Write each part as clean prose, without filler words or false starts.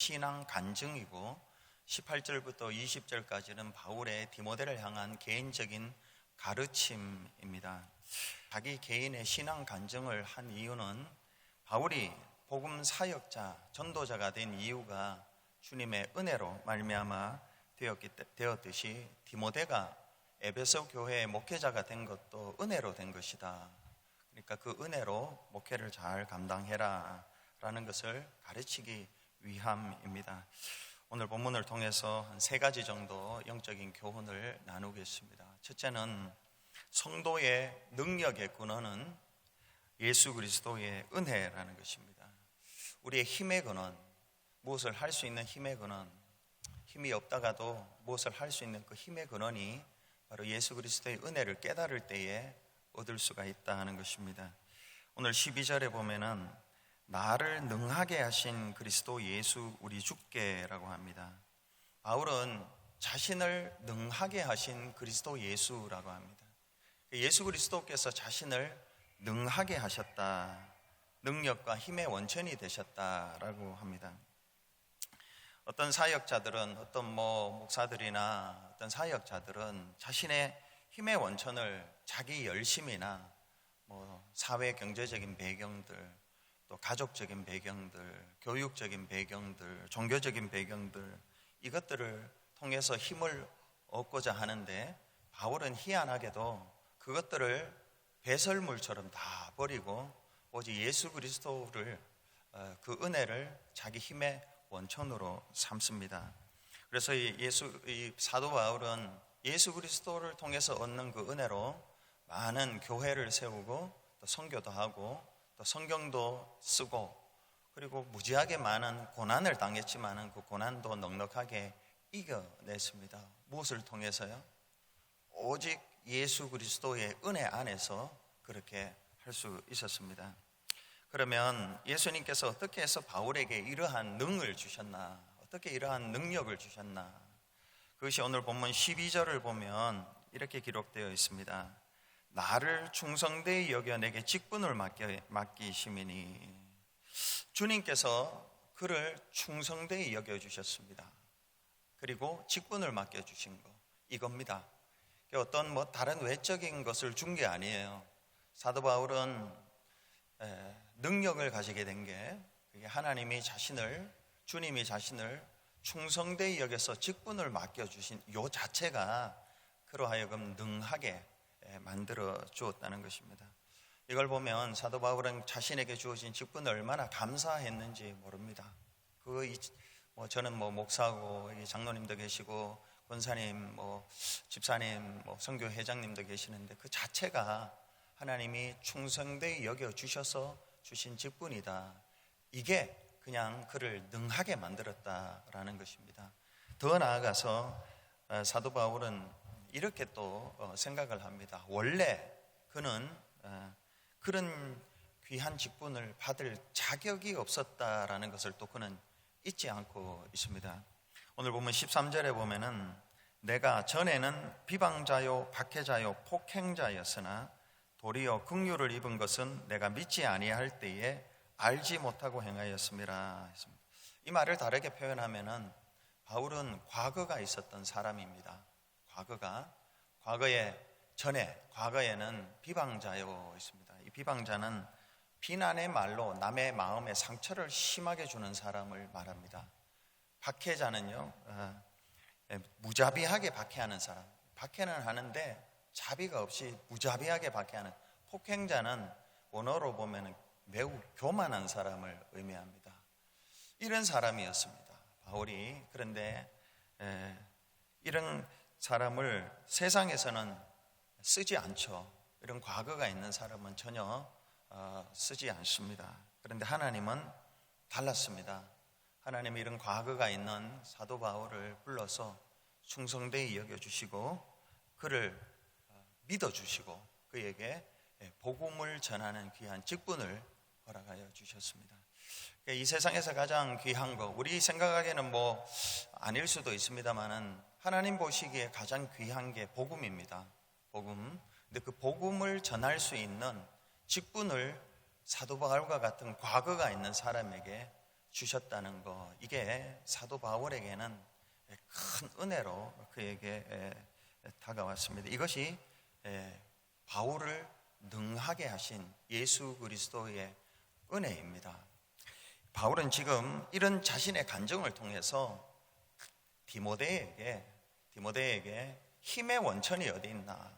신앙 간증이고 18절부터 20절까지는 바울의 디모데를 향한 개인적인 가르침입니다. 자기 개인의 신앙 간증을 한 이유는 바울이 복음 사역자, 전도자가 된 이유가 주님의 은혜로 말미암아 되었듯이 디모데가 에베소 교회의 목회자가 된 것도 은혜로 된 것이다. 그러니까 그 은혜로 목회를 잘 감당해라 라는 것을 가르치기 위함입니다. 오늘 본문을 통해서 한 3가지 정도 영적인 교훈을 나누겠습니다. 첫째는 성도의 능력의 근원은 예수 그리스도의 은혜라는 것입니다. 우리의 힘의 근원, 무엇을 할 수 있는 힘의 근원, 힘이 없다가도 무엇을 할 수 있는 그 힘의 근원이 바로 예수 그리스도의 은혜를 깨달을 때에 얻을 수가 있다는 것입니다. 오늘 12절에 보면은 나를 능하게 하신 그리스도 예수 우리 주께라고 합니다. 바울은 자신을 능하게 하신 그리스도 예수라고 합니다. 예수 그리스도께서 자신을 능하게 하셨다, 능력과 힘의 원천이 되셨다라고 합니다. 어떤 사역자들은, 어떤 목사들이나 어떤 사역자들은 자신의 힘의 원천을 자기 열심이나 사회 경제적인 배경들, 또 가족적인 배경들, 교육적인 배경들, 종교적인 배경들, 이것들을 통해서 힘을 얻고자 하는데, 바울은 희한하게도 그것들을 배설물처럼 다 버리고 오직 예수 그리스도를, 그 은혜를 자기 힘의 원천으로 삼습니다. 그래서 이 사도 바울은 예수 그리스도를 통해서 얻는 그 은혜로 많은 교회를 세우고 또 선교도 하고 또 성경도 쓰고, 그리고 무지하게 많은 고난을 당했지만 그 고난도 넉넉하게 이겨냈습니다. 무엇을 통해서요? 오직 예수 그리스도의 은혜 안에서 그렇게 할 수 있었습니다. 그러면 예수님께서 어떻게 해서 바울에게 이러한 능을 주셨나? 어떻게 이러한 능력을 주셨나? 그것이 오늘 본문 12절을 보면 이렇게 기록되어 있습니다. 나를 충성되이 여겨 내게 직분을 맡기심이니. 주님께서 그를 충성되이 여겨주셨습니다. 그리고 직분을 맡겨주신 거, 이겁니다. 어떤 다른 외적인 것을 준 게 아니에요. 사도 바울은 능력을 가지게 된 게 하나님이 주님이 자신을 충성되이 여겨서 직분을 맡겨주신 요 자체가 그로 하여금 능하게 만들어 주었다는 것입니다. 이걸 보면 사도 바울은 자신에게 주어진 직분을 얼마나 감사했는지 모릅니다. 저는 목사고 장로님도 계시고 권사님, 집사님, 선교회장님도 계시는데 그 자체가 하나님이 충성되이 여겨 주셔서 주신 직분이다. 이게 그냥 그를 능하게 만들었다라는 것입니다. 더 나아가서 사도 바울은 이렇게 또 생각을 합니다. 원래 그는 그런 귀한 직분을 받을 자격이 없었다라는 것을 또 그는 잊지 않고 있습니다. 오늘 보면 13절에 보면은 내가 전에는 비방자요 박해자요 폭행자였으나 도리어 긍휼을 입은 것은 내가 믿지 아니할 때에 알지 못하고 행하였음이라 했습니다. 이 말을 다르게 표현하면은 바울은 과거가 있었던 사람입니다. 과거에는 비방자요 있습니다. 이 비방자는 비난의 말로 남의 마음에 상처를 심하게 주는 사람을 말합니다. 박해자는요, 무자비하게 박해하는 사람. 박해는 하는데 자비가 없이 무자비하게 박해하는. 폭행자는 원어로 보면 매우 교만한 사람을 의미합니다. 이런 사람이었습니다, 바울이. 그런데 이런 사람을 세상에서는 쓰지 않죠. 이런 과거가 있는 사람은 전혀 쓰지 않습니다. 그런데 하나님은 달랐습니다. 하나님이 이런 과거가 있는 사도 바울을 불러서 충성되이 여겨주시고 그를 믿어주시고 그에게 복음을 전하는 귀한 직분을 허락하여 주셨습니다. 이 세상에서 가장 귀한 거, 우리 생각하기에는 아닐 수도 있습니다만은 하나님 보시기에 가장 귀한 게 복음입니다. 복음. 근데 그 복음을 전할 수 있는 직분을 사도 바울과 같은 과거가 있는 사람에게 주셨다는 거, 이게 사도 바울에게는 큰 은혜로 그에게 다가왔습니다. 이것이 바울을 능하게 하신 예수 그리스도의 은혜입니다. 바울은 지금 이런 자신의 간증을 통해서 디모데에게 힘의 원천이 어디 있나,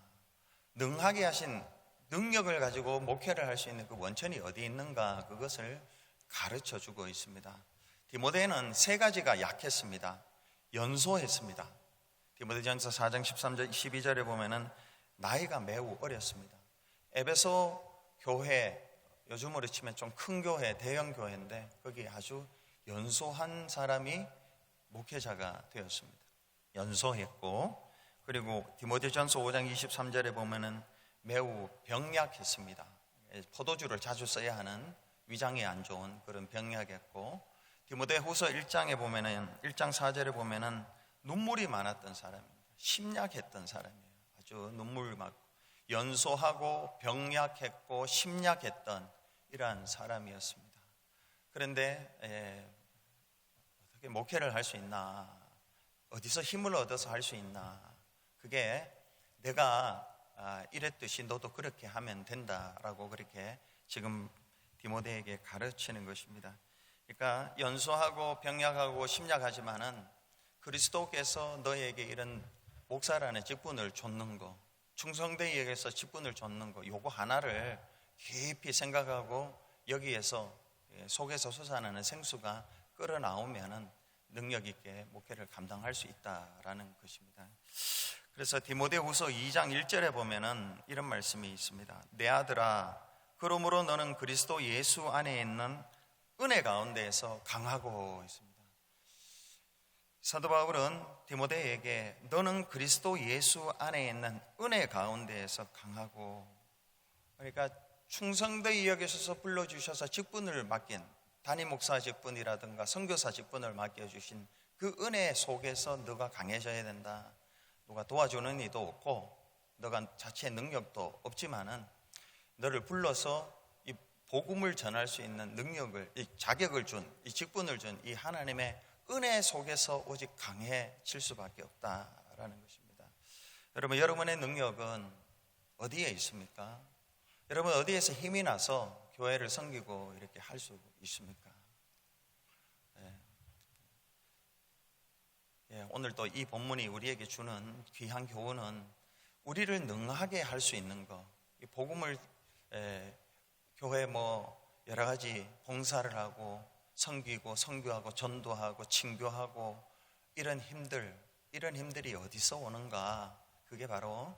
능하게 하신 능력을 가지고 목회를 할 수 있는 그 원천이 어디 있는가, 그것을 가르쳐 주고 있습니다. 디모데는 세 가지가 약했습니다. 연소했습니다. 디모데전서 4장 13절 12절에 보면은 나이가 매우 어렸습니다. 에베소 교회, 요즘으로 치면 좀 큰 교회, 대형 교회인데 거기 아주 연소한 사람이 목회자가 되었습니다. 연소했고, 그리고 디모데전서 5장 23절에 보면은 매우 병약했습니다. 포도주를 자주 써야 하는 위장이 안 좋은 그런 병약했고, 디모데후서 1장에 보면은 1장 4절에 보면은 눈물이 많았던 사람입니다. 심약했던 사람이에요. 아주 눈물 많고 연소하고 병약했고 심약했던 이러한 사람이었습니다. 그런데 어떻게 목회를 할 수 있나, 어디서 힘을 얻어서 할 수 있나, 그게 내가 이랬듯이 너도 그렇게 하면 된다라고 그렇게 지금 디모데에게 가르치는 것입니다. 그러니까 연소하고 병약하고 심약하지만은 그리스도께서 너에게 이런 목사라는 직분을 줬는 거, 충성되에게서 직분을 줬는 거, 요거 하나를 깊이 생각하고 여기에서 속에서 솟아나는 생수가 끓어나오면은 능력 있게 목회를 감당할 수 있다라는 것입니다. 그래서 디모데후서 2장 1절에 보면은 이런 말씀이 있습니다. 내 아들아, 그러므로 너는 그리스도 예수 안에 있는 은혜 가운데에서 강하고 있습니다. 사도 바울은 디모데에게 너는 그리스도 예수 안에 있는 은혜 가운데에서 강하고, 그러니까 충성되이 여기셔서 불러주셔서 직분을 맡긴 담임 목사 직분이라든가 선교사 직분을 맡겨주신 그 은혜 속에서 너가 강해져야 된다. 누가 도와주는 이도 없고 너가 자체의 능력도 없지만은 너를 불러서 이 복음을 전할 수 있는 능력을, 이 자격을 준, 이 직분을 준 이 하나님의 은혜 속에서 오직 강해질 수밖에 없다라는 것입니다. 여러분, 여러분의 능력은 어디에 있습니까? 여러분, 어디에서 힘이 나서 교회를 섬기고 이렇게 할 수 있습니까? 오늘 또 이 본문이 우리에게 주는 귀한 교훈은 우리를 능하게 할 수 있는 것, 이 복음을 교회 여러 가지 봉사를 하고 섬기고 선교하고 전도하고 친교하고 이런 힘들이 어디서 오는가? 그게 바로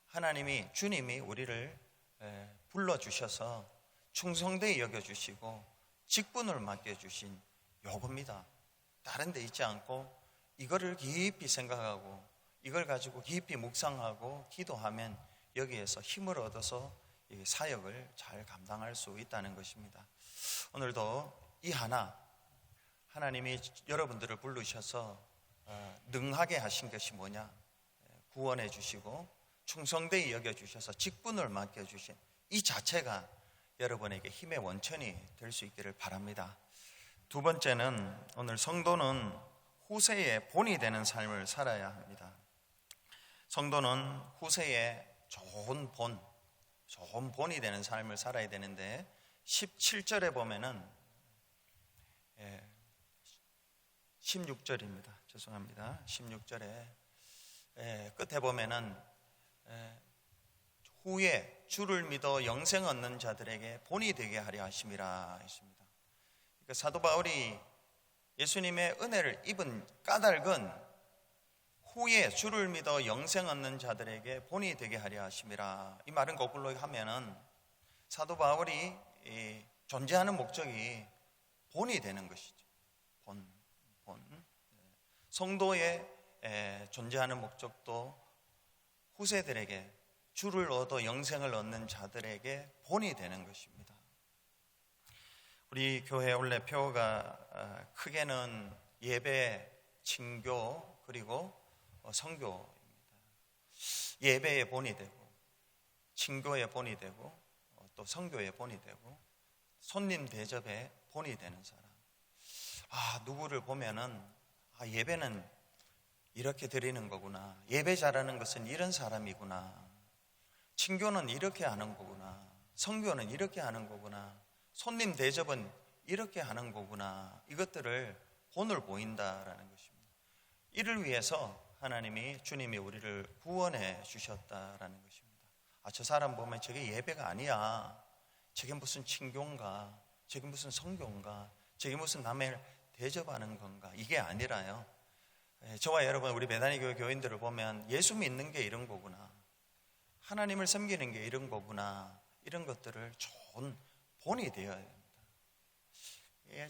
하나님이, 주님이 우리를 불러주셔서 충성되이 여겨주시고 직분을 맡겨주신 요겁니다. 다른 데 있지 않고 이거를 깊이 생각하고 이걸 가지고 깊이 묵상하고 기도하면 여기에서 힘을 얻어서 이 사역을 잘 감당할 수 있다는 것입니다. 오늘도 이 하나님이 여러분들을 부르셔서 능하게 하신 것이 뭐냐? 구원해 주시고 충성되이 여겨주셔서 직분을 맡겨주신 이 자체가 여러분에게 힘의 원천이 될 수 있기를 바랍니다. 두 번째는 오늘 성도는 후세의 본이 되는 삶을 살아야 합니다. 성도는 후세의 좋은 본이 되는 삶을 살아야 되는데 17절에 보면은 16절입니다. 죄송합니다. 16절에 끝에 보면은 후에 주를 믿어 영생 얻는 자들에게 본이 되게 하려 하심이라 했습니다. 그러니까 사도 바울이 예수님의 은혜를 입은 까닭은 후에 주를 믿어 영생 얻는 자들에게 본이 되게 하려 하심이라. 이 말은 거꾸로 하면은 사도 바울이 존재하는 목적이 본이 되는 것이죠. 본. 성도의 존재하는 목적도 후세들에게 주를 얻어 영생을 얻는 자들에게 본이 되는 것입니다. 우리 교회 원래 표가 크게는 예배, 친교, 그리고 선교입니다. 예배의 본이 되고 친교의 본이 되고 또 선교의 본이 되고 손님 대접의 본이 되는 사람. 누구를 보면은 예배는 이렇게 드리는 거구나, 예배 잘하는 것은 이런 사람이구나, 친교는 이렇게 하는 거구나, 선교는 이렇게 하는 거구나, 손님 대접은 이렇게 하는 거구나, 이것들을 본을 보인다라는 것입니다. 이를 위해서 하나님이, 주님이 우리를 구원해 주셨다라는 것입니다. 저 사람 보면 저게 예배가 아니야, 저게 무슨 친교인가, 저게 무슨 선교인가, 저게 무슨 남을 대접하는 건가, 이게 아니라요, 저와 여러분, 우리 베다니 교회 교인들을 보면 예수 믿는 게 이런 거구나, 하나님을 섬기는 게 이런 거구나, 이런 것들을 좋은 본이 되어야 됩니다.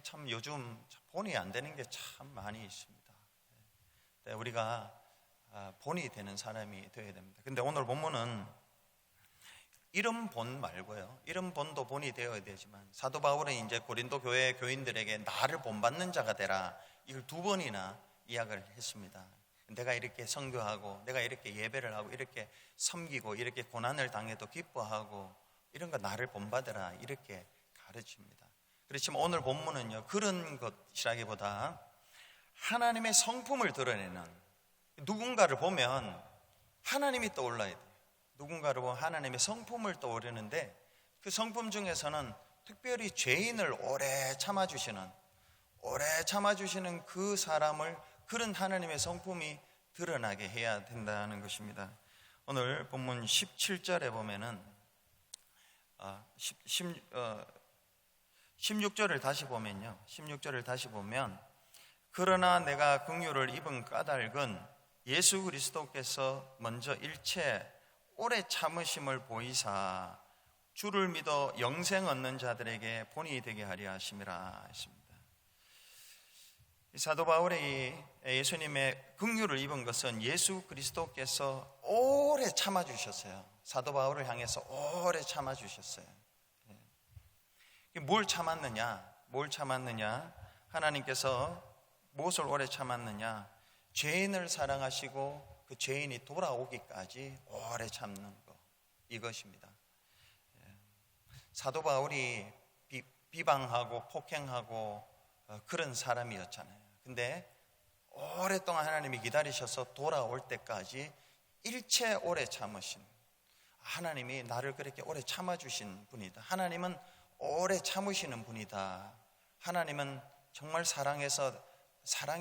참 요즘 본이 안 되는 게 참 많이 있습니다. 우리가 본이 되는 사람이 되어야 됩니다. 근데 오늘 본문은 이런 본 말고요, 이런 본도 본이 되어야 되지만, 사도 바울은 이제 고린도 교회 교인들에게 나를 본받는 자가 되라, 이걸 2번이나 이야기를 했습니다. 내가 이렇게 선교하고, 내가 이렇게 예배를 하고, 이렇게 섬기고, 이렇게 고난을 당해도 기뻐하고, 이런 거 나를 본받으라, 이렇게 가르칩니다. 그렇지만 오늘 본문은요, 그런 것이라기보다 하나님의 성품을 드러내는, 누군가를 보면 하나님이 떠올라야 돼요. 누군가를 보면 하나님의 성품을 떠오르는데, 그 성품 중에서는 특별히 죄인을 오래 참아주시는 그 사람을, 그런 하나님의 성품이 드러나게 해야 된다는 것입니다. 오늘 본문 17절에 보면은 16절을 다시 보면요, 16절을 다시 보면, 그러나 내가 긍휼을 입은 까닭은 예수 그리스도께서 먼저 일체 오래 참으심을 보이사 주를 믿어 영생 얻는 자들에게 본이 되게 하려 하심이라 했습니다. 사도 바울이 예수님의 긍휼을 입은 것은 예수 그리스도께서 오래 참아주셨어요. 사도 바울을 향해서 오래 참아주셨어요. 뭘 참았느냐? 하나님께서 무엇을 오래 참았느냐? 죄인을 사랑하시고 그 죄인이 돌아오기까지 오래 참는 것, 이것입니다. 사도 바울이 비방하고 폭행하고 그런 사람이었잖아요. 근데 오랫동안 하나님이 기다리셔서 돌아올 때까지 일체 오래 참으신, 하나님이 나를 그렇게 오래 참아주신 분이다, 하나님은 오래 참으시는 분이다, 하나님은 정말 사랑의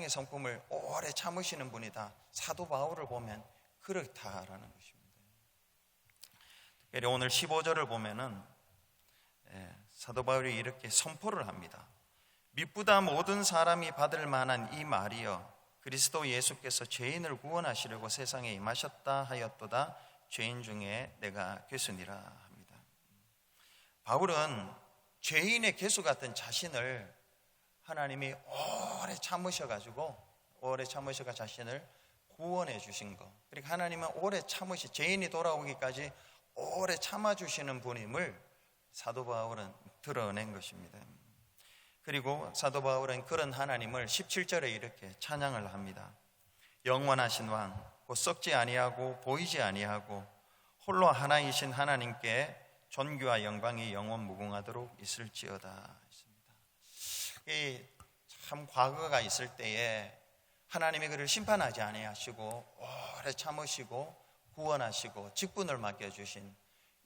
성품을 오래 참으시는 분이다, 사도 바울을 보면 그렇다라는 것입니다. 특별히 오늘 15절을 보면은 사도 바울이 이렇게 선포를 합니다. 미쁘다 모든 사람이 받을 만한 이 말이여, 그리스도 예수께서 죄인을 구원하시려고 세상에 임하셨다 하였도다, 죄인 중에 내가 괴수니라 합니다. 바울은 죄인의 괴수 같은 자신을 하나님이 오래 참으셔가 자신을 구원해 주신 것, 그러니까 하나님은 오래 죄인이 돌아오기까지 오래 참아주시는 분임을 사도 바울은 드러낸 것입니다. 그리고 사도 바울은 그런 하나님을 17절에 이렇게 찬양을 합니다. 영원하신 왕, 곧 썩지 아니하고 보이지 아니하고 홀로 하나이신 하나님께 존귀와 영광이 영원 무궁하도록 있을지어다 했습니다. 참 과거가 있을 때에 하나님이 그를 심판하지 아니하시고 오래 참으시고 구원하시고 직분을 맡겨주신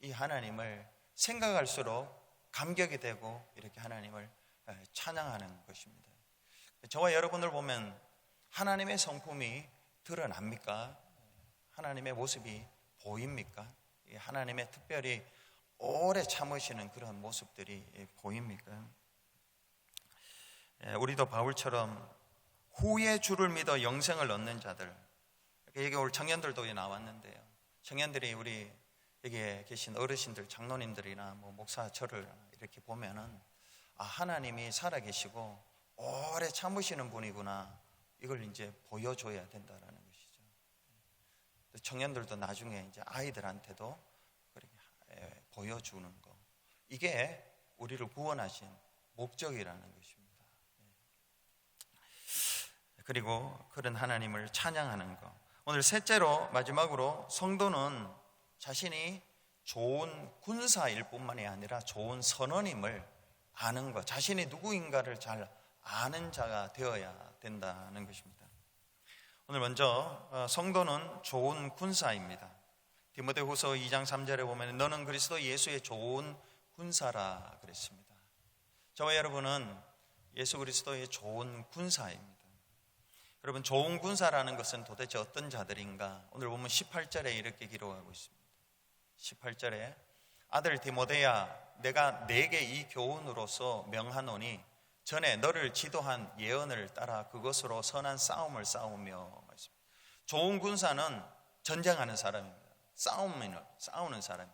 이 하나님을 생각할수록 감격이 되고 이렇게 하나님을 찬양하는 것입니다. 저와 여러분을 보면 하나님의 성품이 드러납니까? 하나님의 모습이 보입니까? 하나님의 특별히 오래 참으시는 그런 모습들이 보입니까? 우리도 바울처럼 후에 주를 믿어 영생을 얻는 자들, 여기 오늘 청년들도 나왔는데요, 청년들이 우리 여기에 계신 어르신들, 장로님들이나 목사 저를 이렇게 보면은 하나님이 살아계시고 오래 참으시는 분이구나, 이걸 이제 보여줘야 된다라는 것이죠. 청년들도 나중에 이제 아이들한테도 그렇게 보여주는 거, 이게 우리를 구원하신 목적이라는 것입니다. 그리고 그런 하나님을 찬양하는 것. 오늘 셋째로, 마지막으로, 성도는 자신이 좋은 군사일 뿐만이 아니라 좋은 선원임을 아는 것, 자신이 누구인가를 잘 아는 자가 되어야 된다는 것입니다. 오늘 먼저 성도는 좋은 군사입니다. 디모데후서 2장 3절에 보면 너는 그리스도 예수의 좋은 군사라 그랬습니다. 저와 여러분은 예수 그리스도의 좋은 군사입니다. 여러분, 좋은 군사라는 것은 도대체 어떤 자들인가? 오늘 보면 18절에 이렇게 기록하고 있습니다. 18절에 아들 디모데야, 내가 네게 이 교훈으로서 명하노니 전에 너를 지도한 예언을 따라 그것으로 선한 싸움을 싸우며. 좋은 군사는 전쟁하는 사람입니다. 싸우는 사람.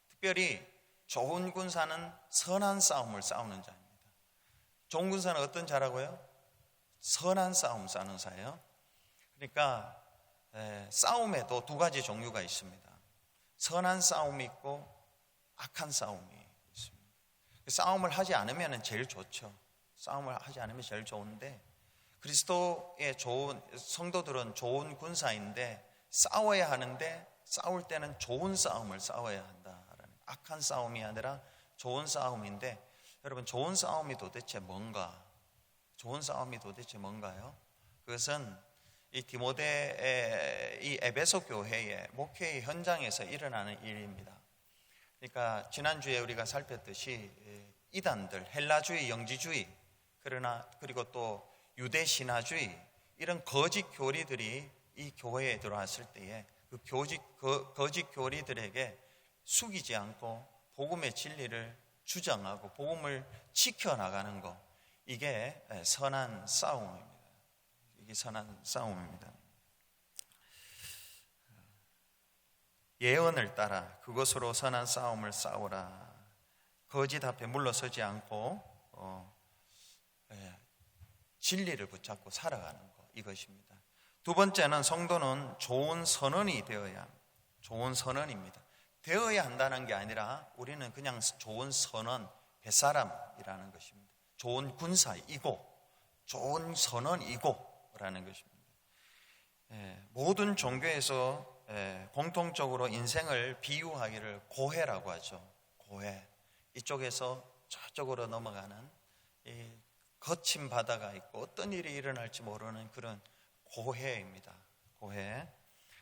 특별히 좋은 군사는 선한 싸움을 싸우는 자입니다. 좋은 군사는 어떤 자라고요? 선한 싸움 싸우는 자예요. 그러니까 싸움에도 두 가지 종류가 있습니다. 선한 싸움이 있고 악한 싸움이 있습니다. 싸움을 하지 않으면 제일 좋죠. 싸움을 하지 않으면 제일 좋은데, 그리스도의 좋은 성도들은 좋은 군사인데 싸워야 하는데 싸울 때는 좋은 싸움을 싸워야 한다라는, 악한 싸움이 아니라 좋은 싸움인데, 여러분, 좋은 싸움이 도대체 뭔가? 좋은 싸움이 도대체 뭔가요? 그것은 이 이 에베소 교회의 목회의 현장에서 일어나는 일입니다. 그러니까 지난주에 우리가 살폈듯이 이단들, 헬라주의, 영지주의, 그리고 또 유대 신화주의, 이런 거짓 교리들이 이 교회에 들어왔을 때에 그 거짓 교리들에게 숙이지 않고 복음의 진리를 주장하고 복음을 지켜나가는 것, 이게 선한 싸움입니다. 이게 선한 싸움입니다. 예언을 따라 그것으로 선한 싸움을 싸우라. 거짓 앞에 물러서지 않고 진리를 붙잡고 살아가는 것, 이것입니다. 두 번째는 성도는 좋은 선원이 되어야 합니다. 좋은 선원입니다. 되어야 한다는 게 아니라 우리는 그냥 좋은 선원, 뱃사람이라는 것입니다. 좋은 군사이고 좋은 선원이고 라는 것입니다. 모든 종교에서 공통적으로 인생을 비유하기를 고해라고 하죠. 고해. 이쪽에서 저쪽으로 넘어가는 이 거친 바다가 있고 어떤 일이 일어날지 모르는 그런 고해입니다. 고해.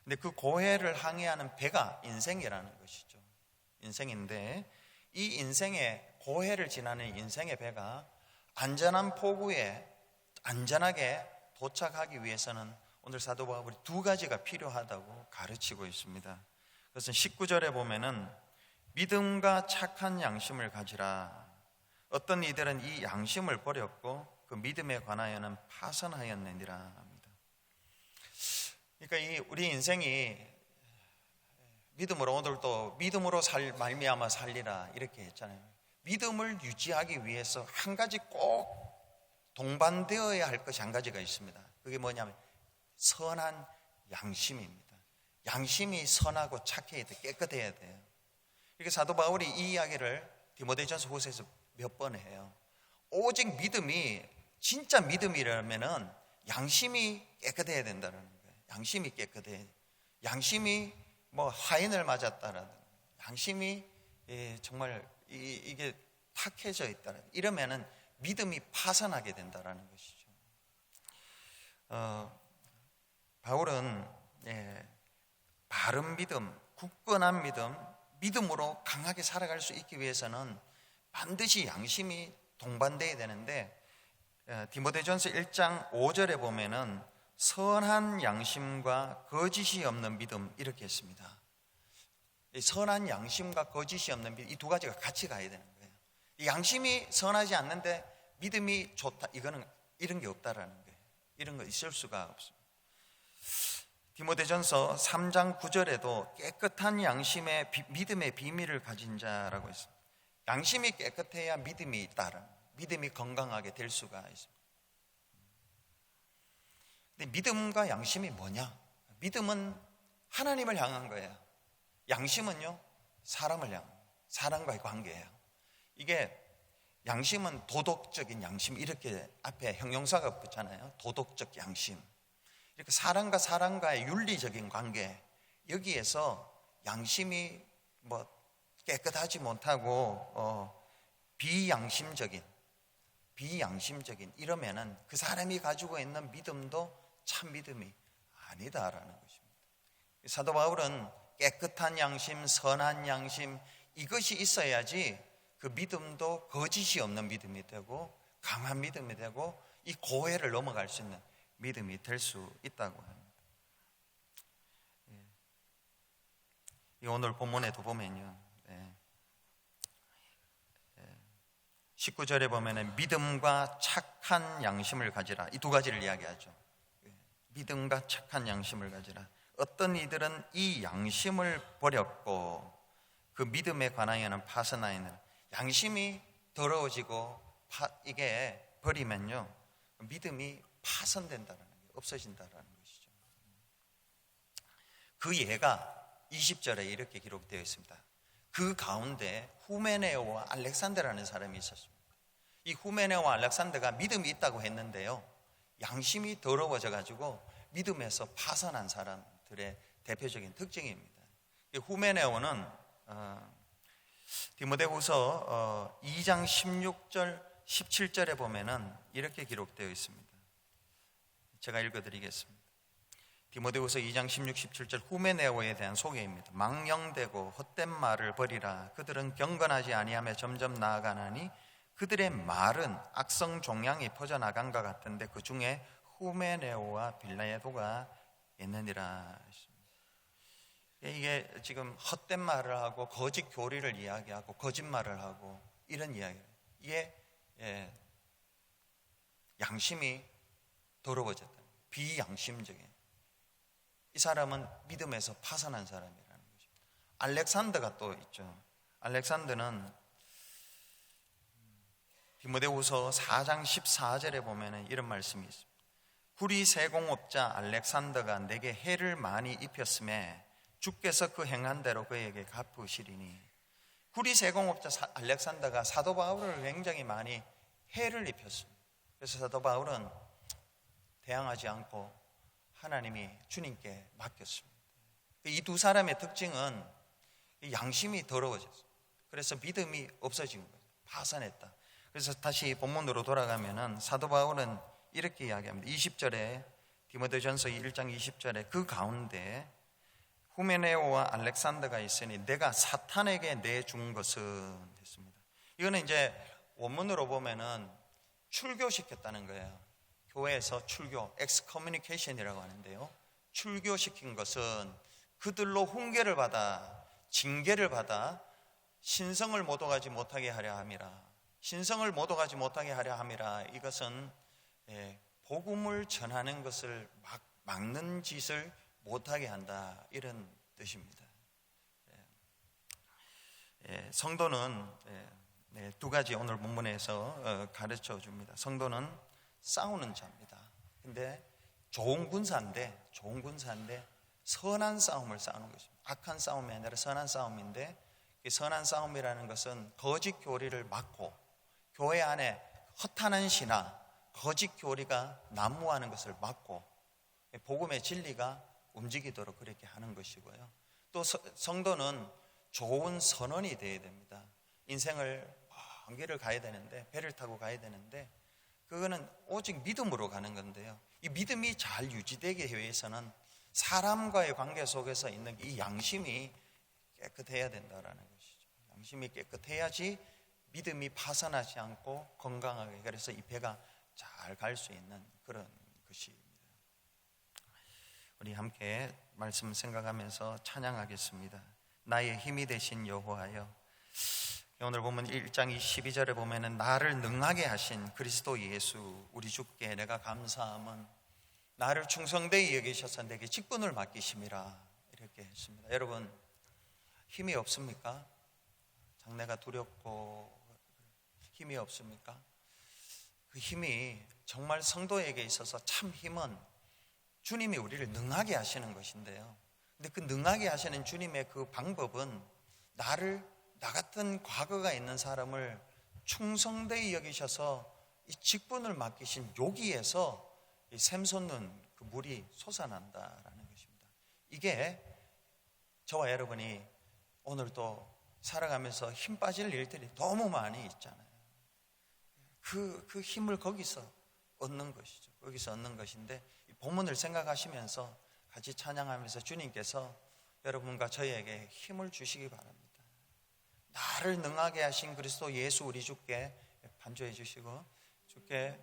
근데 그 고해를 항해하는 배가 인생이라는 것이죠. 인생인데 이 인생의 고해를 지나는 인생의 배가 안전한 포구에 안전하게 도착하기 위해서는 오늘 사도 바울이 두 가지가 필요하다고 가르치고 있습니다. 그것은 19절에 보면은 믿음과 착한 양심을 가지라. 어떤 이들은 이 양심을 버렸고 그 믿음에 관하여는 파선하였느니라 합니다. 그러니까 우리 인생이 믿음으로, 오늘도 믿음으로 말미암아 살리라 이렇게 했잖아요. 믿음을 유지하기 위해서 한 가지 꼭 동반되어야 할 것이 한 가지가 있습니다. 그게 뭐냐면 선한 양심입니다. 양심이 선하고 착해야 돼, 깨끗해야 돼요. 이렇게 사도 바울이 이 이야기를 디모데전서 후서에서 몇 번 해요. 오직 믿음이 진짜 믿음이라면은 양심이 깨끗해야 된다는 거예요. 양심이 깨끗해. 양심이 뭐 하인을 맞았다라든, 양심이 정말 이게 탁해져 있다. 이러면은 믿음이 파산하게 된다라는 것이죠. 바울은 바른 믿음, 굳건한 믿음으로 강하게 살아갈 수 있기 위해서는 반드시 양심이 동반돼야 되는데, 디모데전서 1장 5절에 보면은 선한 양심과 거짓이 없는 믿음 이렇게 했습니다. 선한 양심과 거짓이 없는 믿음, 이 두 가지가 같이 가야 되는 거예요. 이 양심이 선하지 않는데 믿음이 좋다, 이거는 이런 게 없다라는 거예요. 이런 거 있을 수가 없습니다. 디모데전서 3장 9절에도 깨끗한 양심의 믿음의 비밀을 가진 자라고 있습니다. 양심이 깨끗해야 믿음이 있다라는, 믿음이 건강하게 될 수가 있습니다. 근데 믿음과 양심이 뭐냐? 믿음은 하나님을 향한 거예요. 양심은요, 사람을 향한, 사람과의 관계예요. 이게 양심은 도덕적인 양심, 이렇게 앞에 형용사가 붙잖아요. 도덕적 양심. 이렇게 사람과 사람과의 윤리적인 관계, 여기에서 양심이 뭐 깨끗하지 못하고 비양심적인 비양심적인 이러면은 그 사람이 가지고 있는 믿음도 참 믿음이 아니다라는 것입니다. 사도 바울은 깨끗한 양심, 선한 양심 이것이 있어야지 그 믿음도 거짓이 없는 믿음이 되고 강한 믿음이 되고 이 고해를 넘어갈 수 있는 믿음이 될 수 있다고 합니다. 오늘 본문에도 보면요, 19절에 보면은 믿음과 착한 양심을 가지라, 이 두 가지를 이야기하죠. 믿음과 착한 양심을 가지라. 어떤 이들은 이 양심을 버렸고 그 믿음에 관하여는 파선하여는, 양심이 더러워지고 이게 버리면요 믿음이 파선된다는 게 없어진다는 것이죠. 그 예가 20절에 이렇게 기록되어 있습니다. 그 가운데 후메네오와 알렉산더라는 사람이 있었습니다. 이 후메네오와 알렉산더가 믿음이 있다고 했는데요, 양심이 더러워져 가지고 믿음에서 파선한 사람들의 대표적인 특징입니다. 후메네오는 디모데후서 2장 16절 17절에 보면은 이렇게 기록되어 있습니다. 제가 읽어드리겠습니다. 디모데후서 2장 16, 17절 후메네오에 대한 소개입니다. 망령되고 헛된 말을 버리라. 그들은 경건하지 아니하며 점점 나아가나니 그들의 말은 악성 종양이 퍼져나간 것 같은데 그 중에 후메네오와 빌레도가 있느니라. 이게 지금 헛된 말을 하고 거짓 교리를 이야기하고 거짓말을 하고 이런 이야기, 이게 양심이 더러워졌다, 비양심적인, 이 사람은 믿음에서 파산한 사람이라는 것입니다. 알렉산더가 또 있죠. 알렉산더는 디모데후서 4장 14절에 보면 이런 말씀이 있습니다. 구리 세공업자 알렉산더가 내게 해를 많이 입혔음에 주께서 그 행한 대로 그에게 갚으시리니. 구리 세공업자 알렉산더가 사도 바울을 굉장히 많이 해를 입혔습니다. 그래서 사도 바울은 대항하지 않고 하나님이 주님께 맡겼습니다. 이 두 사람의 특징은 양심이 더러워졌어요. 그래서 믿음이 없어진 거예요. 파산했다. 그래서 다시 본문으로 돌아가면은 사도 바울은 이렇게 이야기합니다. 20절에 디모데전서 1장 20절에 그 가운데 후메네오와 알렉산더가 있으니 내가 사탄에게 내준 것은 됐습니다. 이거는 이제 원문으로 보면은 출교시켰다는 거예요. 교회에서 출교, 엑스커뮤니케이션이라고 하는데요, 출교시킨 것은 그들로 훈계를 받아 징계를 받아 신성을 못 오가지 못하게 하려 함이라. 신성을 못 오가지 못하게 하려 함이라. 이것은 복음을 전하는 것을 막는 짓을 못하게 한다, 이런 뜻입니다. 성도는 두 가지 오늘 본문에서 가르쳐 줍니다. 성도는 싸우는 자입니다. 근데 좋은 군사인데 선한 싸움을 싸우는 것입니다. 악한 싸움이 아니라 선한 싸움인데, 이 선한 싸움이라는 것은 거짓 교리를 막고 교회 안에 허탄한 신화, 거짓 교리가 난무하는 것을 막고 복음의 진리가 움직이도록 그렇게 하는 것이고요. 또 성도는 좋은 선원이 되어야 됩니다. 인생을 먼 길을 가야 되는데, 배를 타고 가야 되는데, 그거는 오직 믿음으로 가는 건데요, 이 믿음이 잘 유지되기 위해서는 사람과의 관계 속에서 있는 이 양심이 깨끗해야 된다라는 것이죠. 양심이 깨끗해야지 믿음이 파산하지 않고 건강하게, 그래서 이 배가 잘 갈 수 있는 그런 것입니다. 우리 함께 말씀 생각하면서 찬양하겠습니다. 나의 힘이 되신 여호와여. 오늘 보면 1장 12절에 보면은 나를 능하게 하신 그리스도 예수 우리 주께 내가 감사함은 나를 충성되이 여기셔서 내게 직분을 맡기심이라, 이렇게 했습니다. 여러분, 힘이 없습니까? 장래가 두렵고 힘이 없습니까? 그 힘이 정말 성도에게 있어서 참 힘은 주님이 우리를 능하게 하시는 것인데요, 근데 그 능하게 하시는 주님의 그 방법은 나 같은 과거가 있는 사람을 충성되이 여기셔서 이 직분을 맡기신 여기에서 이 샘솟는 그 물이 솟아난다라는 것입니다. 이게 저와 여러분이 오늘도 살아가면서 힘 빠질 일들이 너무 많이 있잖아요. 그 힘을 거기서 얻는 것이죠. 거기서 얻는 것인데, 이 본문을 생각하시면서 같이 찬양하면서 주님께서 여러분과 저희에게 힘을 주시기 바랍니다. 나를 능하게 하신 그리스도 예수 우리 주께 반주해 주시고, 주께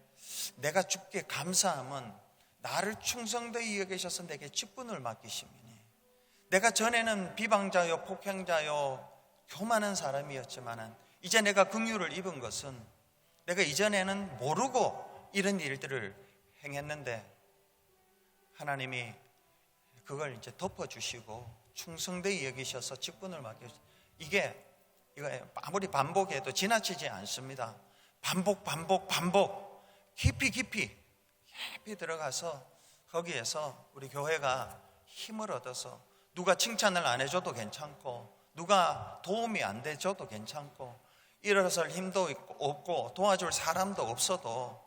내가 주께 감사함은 나를 충성되이 여기셔서 내게 직분을 맡기심이니, 내가 전에는 비방자요 폭행자요 교만한 사람이었지만 이제 내가 긍휼을 입은 것은 내가 이전에는 모르고 이런 일들을 행했는데 하나님이 그걸 이제 덮어주시고 충성되이 여기셔서 직분을 맡겨주시고, 이거 아무리 반복해도 지나치지 않습니다. 반복 깊이 들어가서 거기에서 우리 교회가 힘을 얻어서 누가 칭찬을 안 해줘도 괜찮고 누가 도움이 안 돼줘도 괜찮고 일어설 힘도 없고 도와줄 사람도 없어도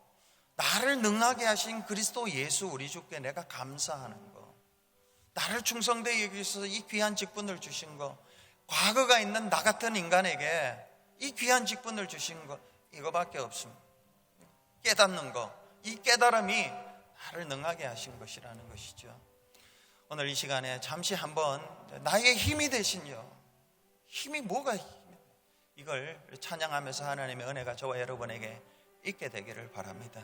나를 능하게 하신 그리스도 예수 우리 주께 내가 감사하는 거, 나를 충성되이 여기셔서 이 귀한 직분을 주신 거, 과거가 있는 나 같은 인간에게 이 귀한 직분을 주신 거, 이거밖에 없습니다. 깨닫는 거, 이 깨달음이 나를 능하게 하신 것이라는 것이죠. 오늘 이 시간에 잠시 한번 나의 힘이 되신요, 힘이 뭐가 이걸 찬양하면서 하나님의 은혜가 저와 여러분에게 있게 되기를 바랍니다.